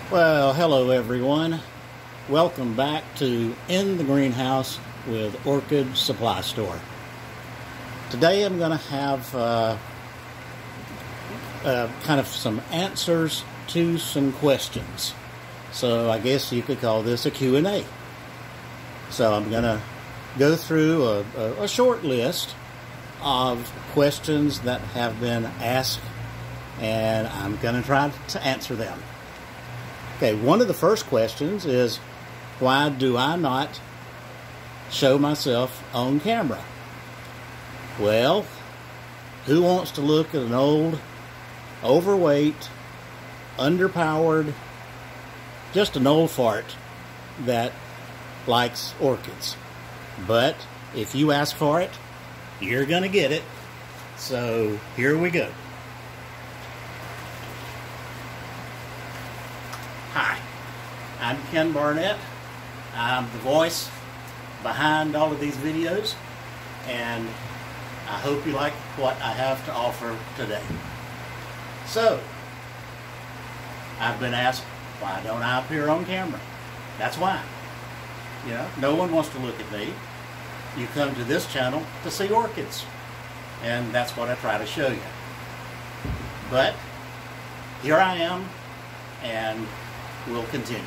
Well, hello everyone. Welcome back to In the Greenhouse with Orchid Supply Store. Today I'm going to have kind of some answers to some questions. So I guess you could call this a Q&A. So I'm going to go through a short list of questions that have been asked, and I'm going to try to answer them. Okay, one of the first questions is, why do I not show myself on camera? Well, who wants to look at an old, overweight, underpowered, just an old fart that likes orchids? But if you ask for it, you're going to get it. So here we go. Hi, I'm Ken Barnett. I'm the voice behind all of these videos, and I hope you like what I have to offer today. So, I've been asked, why don't I appear on camera? That's why. You know, no one wants to look at me. You come to this channel to see orchids, and that's what I try to show you. But here I am, and we'll continue.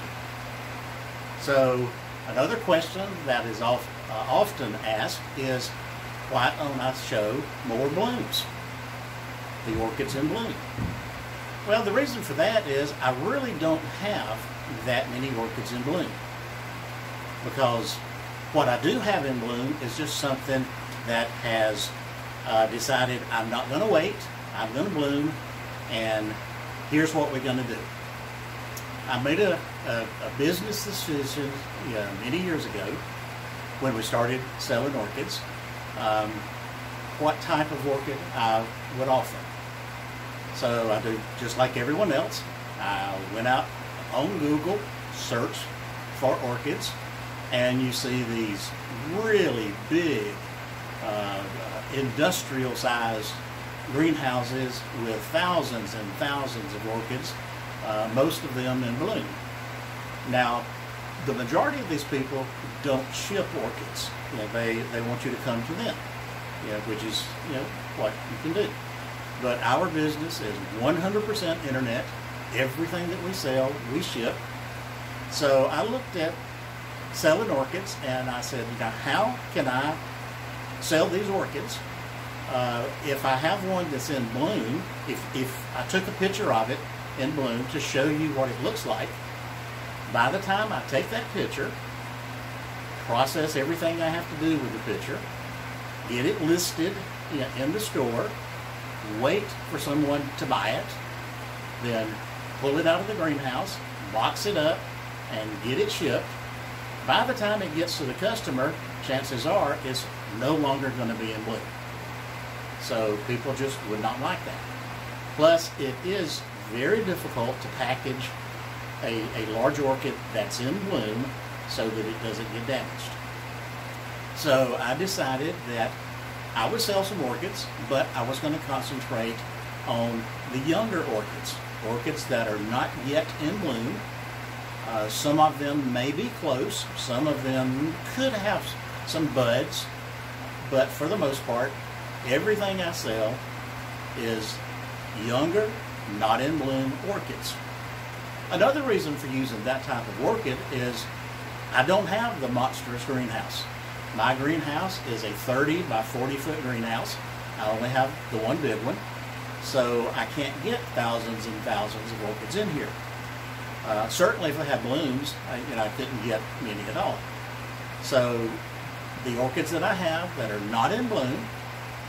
So another question that is often asked is, why don't I show more blooms? The orchids in bloom. Well, the reason for that is I really don't have that many orchids in bloom, because what I do have in bloom is just something that has decided I'm not going to wait, I'm going to bloom, and here's what we're going to do. I made a business decision many years ago when we started selling orchids, what type of orchid I would offer. So I do just like everyone else. I went out on Google, searched for orchids, and you see these really big industrial-sized greenhouses with thousands and thousands of orchids, most of them in bloom. Now, the majority of these people don't ship orchids. You know, they want you to come to them, which is what you can do. But our business is 100% internet. Everything that we sell, we ship. So I looked at selling orchids, and I said, how can I sell these orchids if I have one that's in bloom? If I took a picture of it in bloom to show you what it looks like, by the time I take that picture, process everything I have to do with the picture, get it listed in the store, wait for someone to buy it, then pull it out of the greenhouse, box it up, and get it shipped. By the time it gets to the customer, chances are it's no longer going to be in bloom. So people just would not like that. Plus, it is very difficult to package a large orchid that's in bloom so that it doesn't get damaged. So I decided that I would sell some orchids, but I was going to concentrate on the younger orchids, orchids that are not yet in bloom. Some of them may be close, some of them could have some buds, but for the most part, everything I sell is younger, not in bloom orchids. Another reason for using that type of orchid is I don't have the monstrous greenhouse. My greenhouse is a 30 by 40 foot greenhouse. I only have the one big one, so I can't get thousands and thousands of orchids in here. Certainly if I had blooms, I couldn't get many at all. So the orchids that I have that are not in bloom,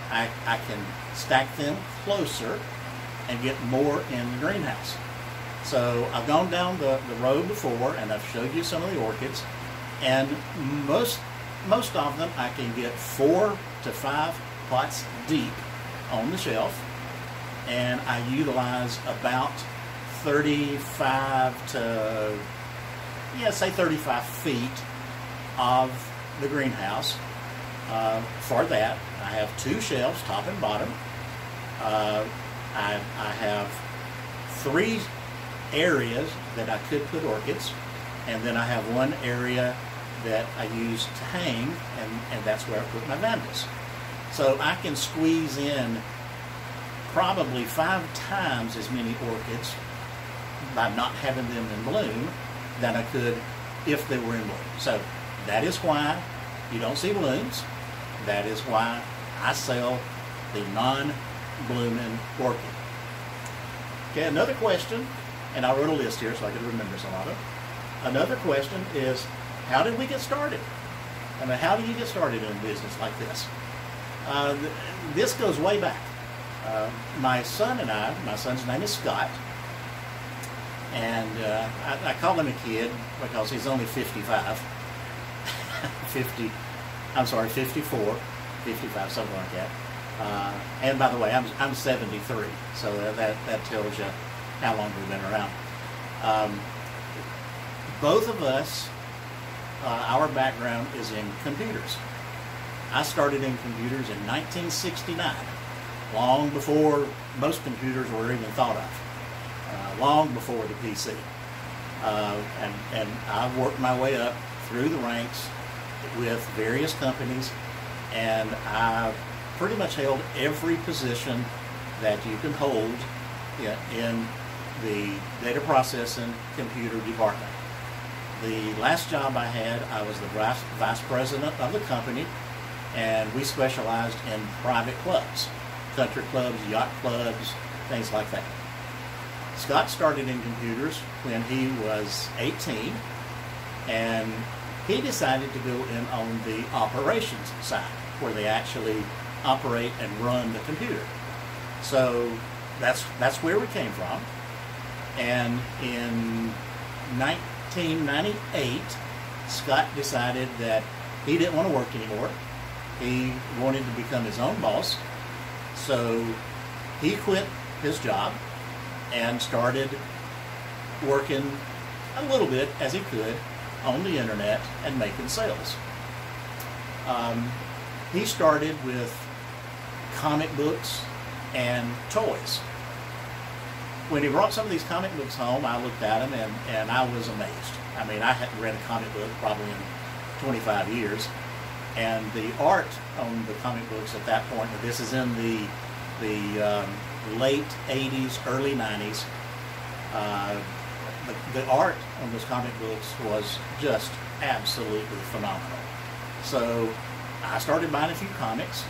I can stack them closer and get more in the greenhouse. So I've gone down the road before, and I've showed you some of the orchids, and most of them I can get 4 to 5 pots deep on the shelf, and I utilize about 35 to, say 35 feet of the greenhouse. For that, I have 2 shelves, top and bottom. I have 3 areas that I could put orchids, and then I have one area that I use to hang, and that's where I put my vandas. So I can squeeze in probably 5 times as many orchids by not having them in bloom than I could if they were in bloom. So that is why you don't see blooms. That is why I sell the non-blooming orchid. Okay, another question, and I wrote a list here so I could remember some of it. Another question is, how did we get started? I mean, how do you get started in a business like this? This goes way back. My son and I, my son's name is Scott, and I call him a kid because he's only 55. 54, 55, something like that. And by the way, I'm 73, so that tells you how long we've been around. Both of us, our background is in computers. I started in computers in 1969, long before most computers were even thought of, long before the PC. And I worked my way up through the ranks with various companies, and I pretty much held every position that you can hold in the data processing computer department. The last job I had, I was the vice president of the company, and we specialized in private clubs, country clubs, yacht clubs, things like that. Scott started in computers when he was 18, and he decided to go in on the operations side, where they actually operate and run the computer. So that's where we came from. And in 1998, Scott decided that he didn't want to work anymore. He wanted to become his own boss. So he quit his job and started working a little bit as he could on the internet and making sales. He started with comic books and toys. When he brought some of these comic books home, I looked at them and I was amazed. I mean, I hadn't read a comic book probably in 25 years. And the art on the comic books at that point, this is in the late 80s, early 90s, the art on those comic books was just absolutely phenomenal. So I started buying a few comics,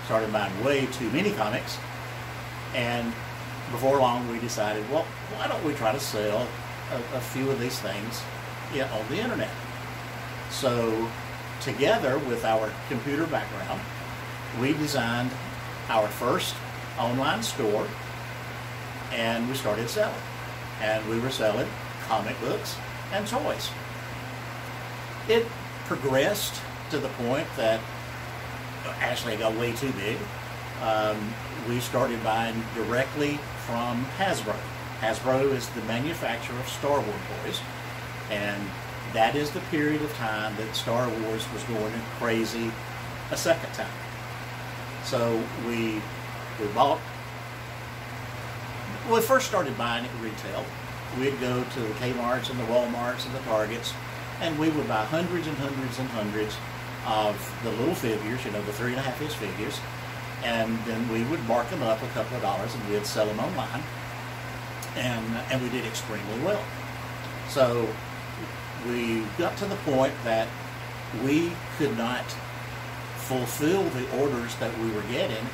started buying way too many comics, and before long we decided, well, why don't we try to sell a few of these things on the internet? So together with our computer background, we designed our first online store, and we started selling. And we were selling comic books and toys. It progressed to the point that actually it got way too big. We started buying directly from Hasbro. Hasbro is the manufacturer of Star Wars toys, and that is the period of time that Star Wars was going crazy a second time. So we first started buying at retail. We'd go to the Kmarts and the Walmarts and the Targets, and we would buy hundreds and hundreds and hundreds of the little figures, the 3.5-inch figures, and then we would mark them up a couple of dollars and we'd sell them online, and we did extremely well. So we got to the point that we could not fulfill the orders that we were getting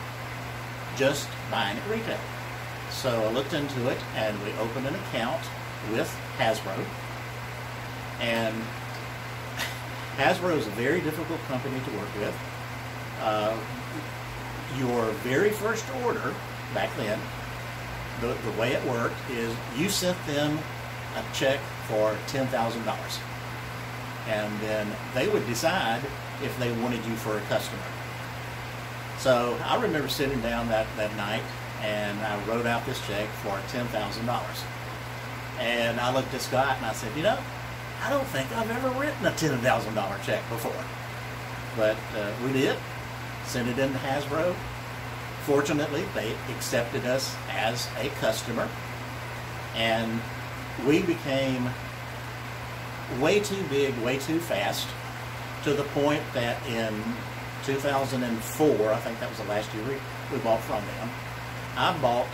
just buying at retail. So I looked into it, and we opened an account with Hasbro. And Hasbro is a very difficult company to work with. Your very first order back then, the way it worked is you sent them a check for $10,000. And then they would decide if they wanted you for a customer. So I remember sitting down that night, and I wrote out this check for $10,000. And I looked at Scott and I said, I don't think I've ever written a $10,000 check before. But we did, sent it into Hasbro. Fortunately, they accepted us as a customer, And we became way too big, way too fast, to the point that in 2004, I think that was the last year we bought from them, I bought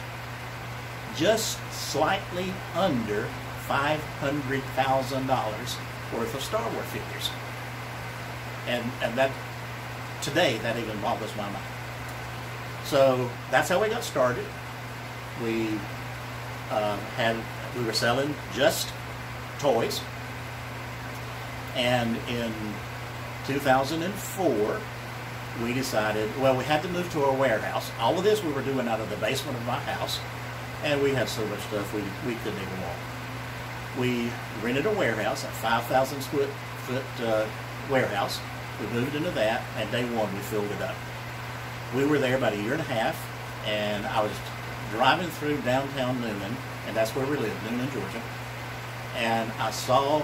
just slightly under $500,000 worth of Star Wars figures. And that, today, that even boggles my mind. So that's how we got started. We were selling just toys. And in 2004, we decided, well, we had to move to a warehouse. All of this we were doing out of the basement of my house, and we had so much stuff we couldn't even walk. We rented a warehouse, a 5,000 square foot warehouse. We moved into that, and day one we filled it up. We were there about a year and a half, and I was driving through downtown Newnan, and that's where we live, Newnan, Georgia, and I saw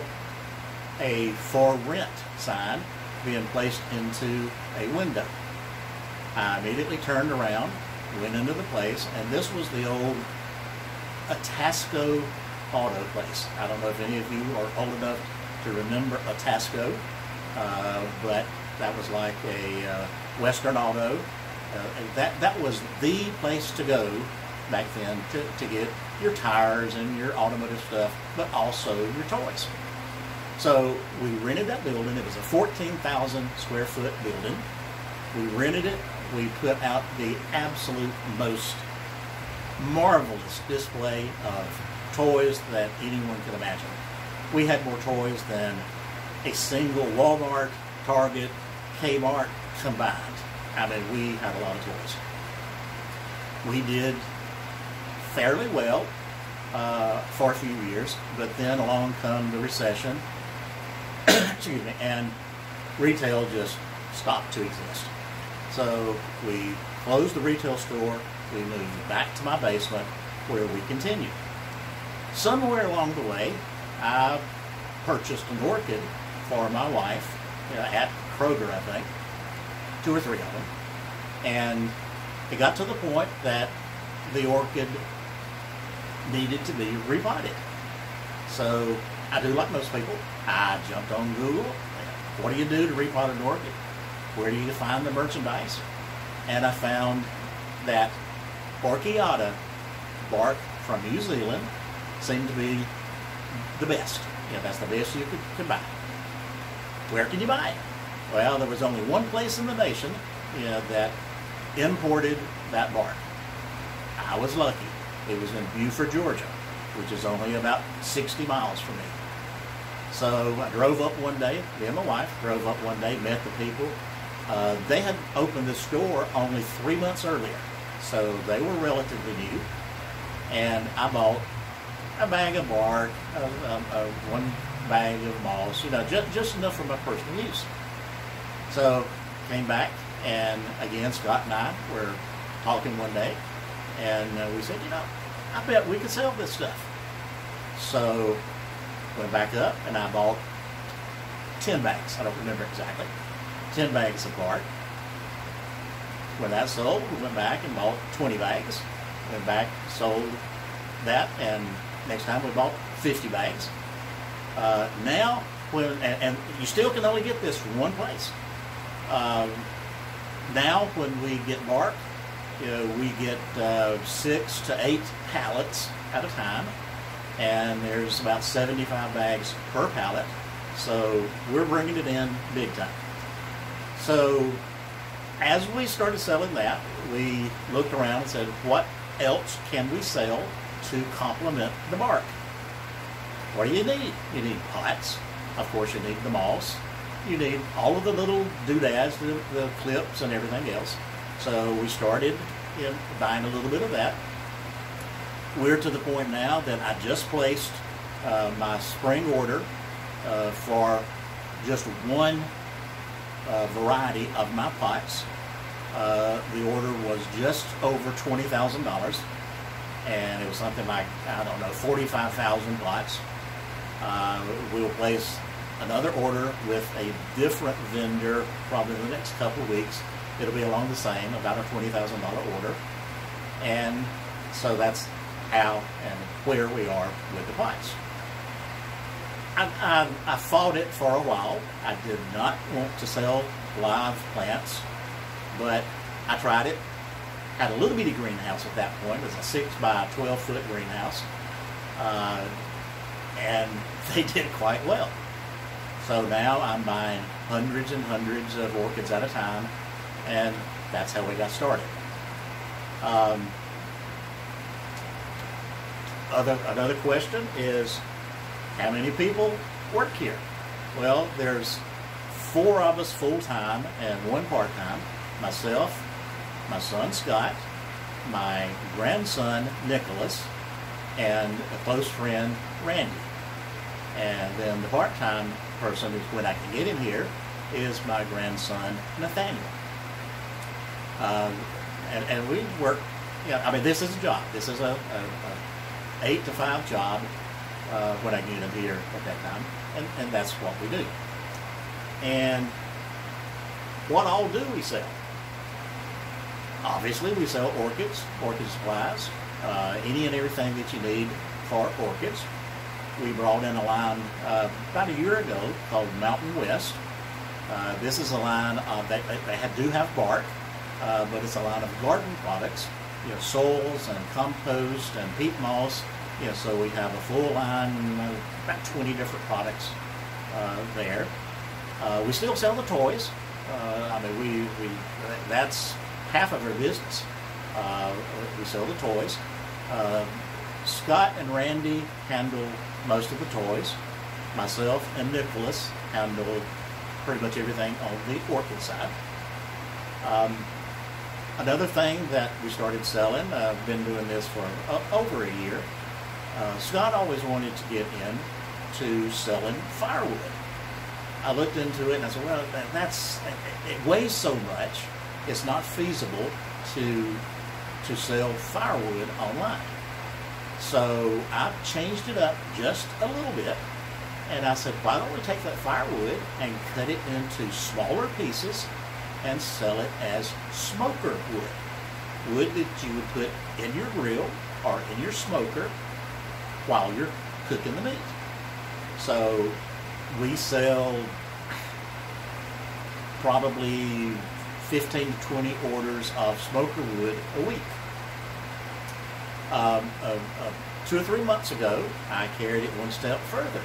a for rent sign being placed into a window. I immediately turned around, went into the place, and this was the old Itasco auto place. I don't know if any of you are old enough to remember Itasco, but that was like a Western Auto. That was the place to go back then to get your tires and your automotive stuff, but also your toys. So we rented that building. It was a 14,000 square foot building. We rented it. We put out the absolute most marvelous display of toys that anyone could imagine. We had more toys than a single Walmart, Target, Kmart combined. I mean, we had a lot of toys. We did fairly well for a few years, but then along come the recession, excuse me, and retail just stopped to exist. So we closed the retail store. We moved back to my basement, where we continued. Somewhere along the way, I purchased an orchid for my wife at Kroger, I think, 2 or 3 of them. And it got to the point that the orchid needed to be repotted. So I do like most people. I jumped on Google. What do you do to repot an orchid? Where do you find the merchandise? And I found that Orchiata bark from New Zealand seemed to be the best. That's the best you could buy. Where can you buy it? Well, there was only one place in the nation that imported that bark. I was lucky. It was in Buford, Georgia, which is only about 60 miles from me. So I drove up one day, me and my wife drove up one day, met the people. They had opened the store only 3 months earlier, so they were relatively new. And I bought a bag of bark, one bag of moss, just enough for my personal use. So came back, and again, Scott and I were talking one day, and we said, I bet we could sell this stuff. So went back up, and I bought 10 bags. I don't remember exactly. 10 bags of bark. When that sold, we went back and bought 20 bags. Went back, sold that, and next time we bought 50 bags. Now, and you still can only get this from one place. Now, when we get bark, we get 6 to 8 pallets at a time, and there's about 75 bags per pallet. So we're bringing it in big time. So as we started selling that, we looked around and said, what else can we sell to complement the bark? What do you need? You need pots. Of course, you need the moss. You need all of the little doodads, the clips, and everything else. So we started buying a little bit of that. We're to the point now that I just placed my spring order for just one variety of my pots. The order was just over $20,000, and it was something like, 45,000 pots. We'll place another order with a different vendor probably in the next couple of weeks. It'll be along the same, about a $20,000 order. And so that's how and where we are with the pots. I fought it for a while. I did not want to sell live plants, but I tried it. Had a little bitty greenhouse at that point. It was a 6 by 12 foot greenhouse, and they did quite well. So now I'm buying hundreds and hundreds of orchids at a time, and that's how we got started. Another question is, how many people work here? Well, there's 4 of us full-time and 1 part-time. Myself, my son Scott, my grandson Nicholas, and a close friend Randy. And then the part-time person, when I can get him here, is my grandson Nathaniel. And we work, I mean, this is a job. This is a 8 to 5 job when I get him here at that time. And that's what we do. And what all do we sell? Obviously, we sell orchids, orchid supplies, any and everything that you need for orchids. We brought in a line about a year ago called Mountain West. This is a line of, they do have bark, but it's a line of garden products, soils and compost and peat moss. So we have a full line, about 20 different products there. We still sell the toys. I mean, that's half of our business. We sell the toys. Scott and Randy handle most of the toys. Myself and Nicholas handle pretty much everything on the orchid side. Another thing that we started selling, I've been doing this for over a year. Scott always wanted to get into selling firewood. I looked into it and I said, well, it weighs so much, it's not feasible to sell firewood online. So I changed it up just a little bit, and I said, why don't we take that firewood and cut it into smaller pieces and sell it as smoker wood. Wood that you would put in your grill or in your smoker while you're cooking the meat. So we sell probably 15 to 20 orders of smoker wood a week. 2 or 3 months ago, I carried it one step further.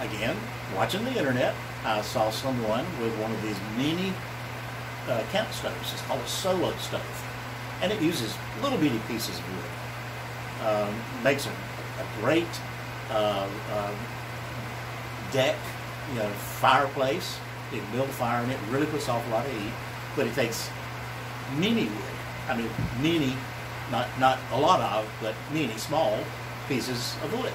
Again, watching the internet, I saw someone with one of these mini camp stoves. It's called a solo stove, and it uses little bitty pieces of wood. Makes a great deck, fireplace. You can build a fire in it. It really puts off a lot of heat, but it takes mini wood. I mean, mini, not a lot of, but many small pieces of wood.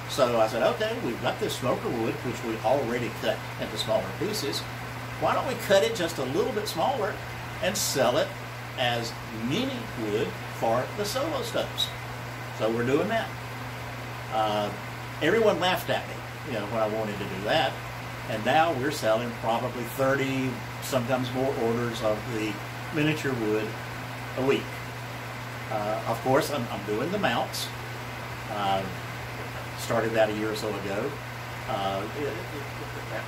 So I said, okay, we've got this smoker wood, which we already cut into smaller pieces. Why don't we cut it just a little bit smaller and sell it as mini wood for the solo stoves? So we're doing that. Everyone laughed at me, when I wanted to do that. And now we're selling probably 30, sometimes more orders of the miniature wood a week. Of course, I'm doing the mounts. Started that a year or so ago.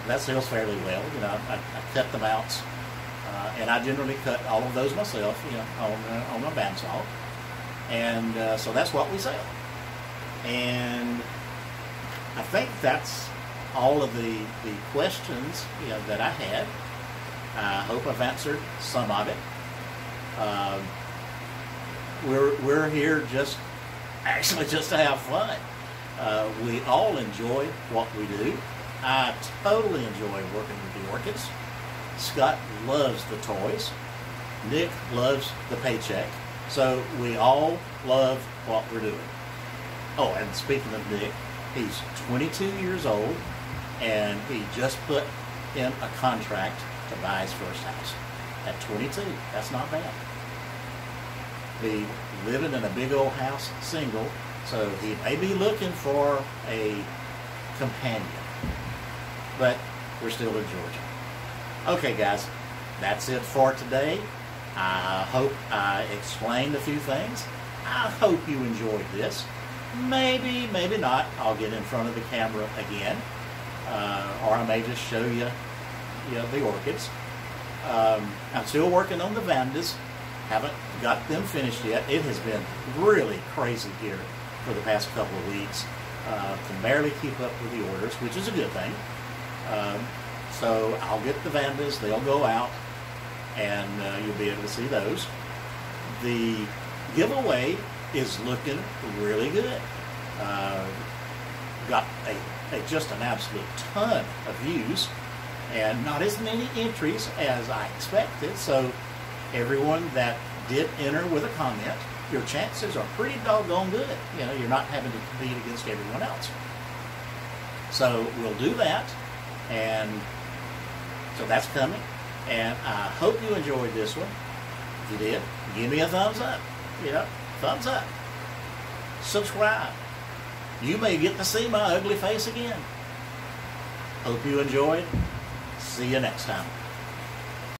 That sells fairly well. I cut the mounts, and I generally cut all of those myself, on my bandsaw. And so that's what we sell. And I think that's all of the questions that I had. I hope I've answered some of it. We're here actually just to have fun. We all enjoy what we do. I totally enjoy working with the orchids. Scott loves the toys. Nick loves the paycheck. So we all love what we're doing. Oh, and speaking of Nick, he's 22 years old, and he just put in a contract to buy his first house. At 22, that's not bad. He living in a big old house, single, so he may be looking for a companion. But we're still in Georgia. Okay, guys, that's it for today. I hope I explained a few things. I hope you enjoyed this. Maybe, maybe not. I'll get in front of the camera again, or I may just show you, the orchids. I'm still working on the Vandas. Haven't got them finished yet. It has been really crazy here for the past couple of weeks. Can barely keep up with the orders, which is a good thing. So I'll get the Vandas. They'll go out, and you'll be able to see those. The giveaway is looking really good. Got just an absolute ton of views, and not as many entries as I expected. So everyone that did enter with a comment, your chances are pretty doggone good. You're not having to compete against everyone else. So we'll do that, and so that's coming. And I hope you enjoyed this one. If you did, give me a thumbs up. Thumbs up. Subscribe. You may get to see my ugly face again. Hope you enjoyed. See you next time.